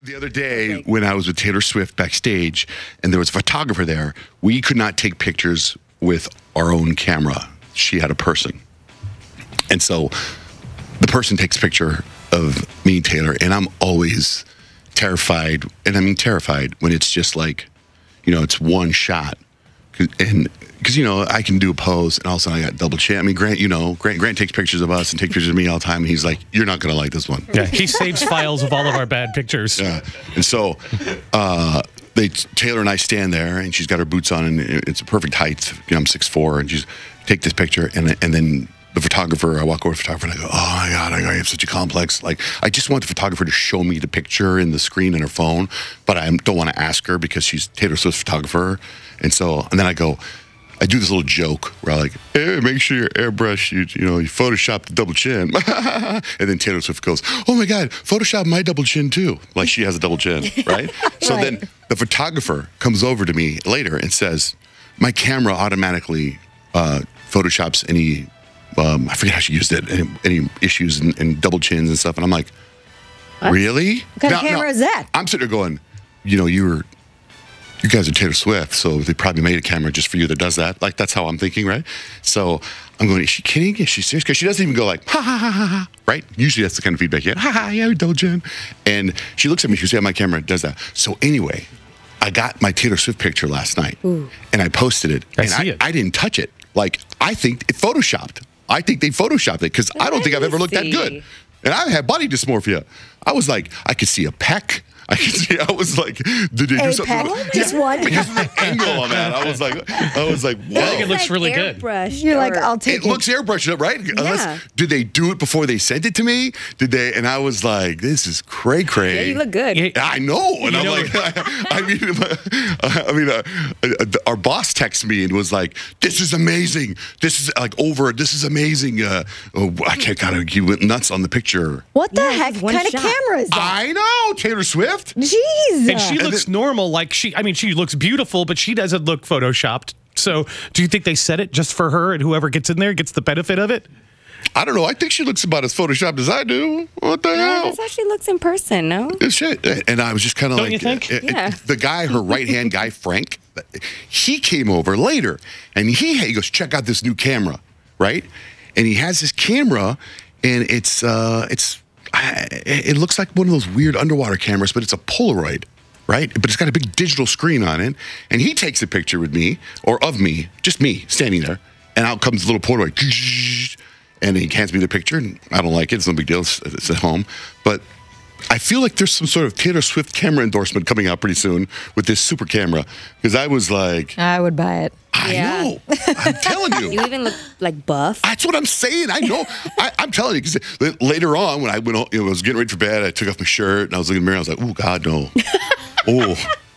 The other day, when I was with Taylor Swift backstage, and there was a photographer there, we could not take pictures with our own camera. She had a person. And so the person takes a picture of me and Taylor, and I'm always terrified, and I mean terrified, when it's just like, it's one shot. Because, I can do a pose, and all of a sudden I got double chin. I mean, Grant takes pictures of us and takes pictures of me all the time, and he's like, you're not going to like this one. Yeah, he saves files of all of our bad pictures. Yeah. And so Taylor and I stand there, and she's got her boots on, and it's a perfect height. I'm 6'4", and she's take this picture, and then the photographer, I walk over to the photographer, and I go, oh my God, I have such a complex. Like, I just want the photographer to show me the picture in the screen in her phone, but I don't want to ask her because she's Taylor Swift's photographer. And then I do this little joke where I'm like, hey, make sure your airbrush, you Photoshop the double chin. And then Taylor Swift goes, oh my God, Photoshop my double chin too. Like she has a double chin, right? So then the photographer comes over to me later and says, my camera automatically Photoshops any, I forget how she used it, any issues and double chins and stuff. And I'm like, what? Really? What kind of camera is that? I'm sitting there going, you guys are Taylor Swift, so they probably made a camera just for you that does that. Like, that's how I'm thinking, right? So I'm going, is she kidding? Is she serious? Because she doesn't even go like, ha, ha, ha, ha, ha, right? Usually that's the kind of feedback you get. Ha, ha, yeah, double chin. And she looks at me, she goes, yeah, my camera does that. So anyway, I got my Taylor Swift picture last night, and I posted it. I didn't touch it. Like, I think it Photoshopped. I think they Photoshopped it, because I don't think I've ever looked that good. And I have body dysmorphia. I was like, I could see a peck. I was like, did they do something? Just one. Because of the angle on that. I was like, whoa. I think it looks really good. You're like, I'll take it. It looks airbrushed up, right? Yeah. Did they do it before they sent it to me? Did they? And I was like, this is cray-cray. Yeah, you look good. I know. And I'm like, our boss texted me and was like, this is amazing. This is like this is amazing. He went nuts on the picture. What the heck kind of camera is that? I know, Taylor Swift. Jeez. And she looks normal. Like she looks beautiful, but she doesn't look Photoshopped. So do you think they set it just for her and whoever gets in there gets the benefit of it? I don't know. I think she looks about as Photoshopped as I do. What the hell? That's how she looks in person, no? Shit. And I was just kind of like, you think? The guy, her right-hand guy, Frank, he came over later, and he goes, check out this new camera, right? And he has this camera, and it looks like one of those weird underwater cameras, but it's a Polaroid, right? But it's got a big digital screen on it. And he takes a picture with me, or of me, just me, standing there. And out comes the little Polaroid. And he hands me the picture, and I don't like it. It's no big deal. It's at home. But I feel like there's some sort of Taylor Swift camera endorsement coming out pretty soon with this super camera. Because I was like, I would buy it. I know. I'm telling you. You even look like buff. That's what I'm saying. I know. I'm telling you. Because later on, when I went, I was getting ready for bed, I took off my shirt, and I was looking in the mirror. I was like, oh, God, no.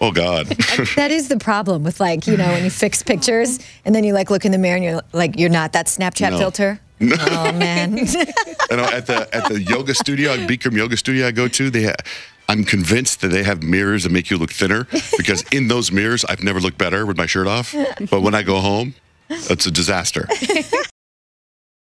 Oh, God. That is the problem with, like, when you fix pictures, and then you, like, look in the mirror, and you're like, you're not that Snapchat filter. No. Oh, man. At the yoga studio, Bikram Yoga Studio I go to, I'm convinced that they have mirrors that make you look thinner, because in those mirrors, I've never looked better with my shirt off. But when I go home, it's a disaster.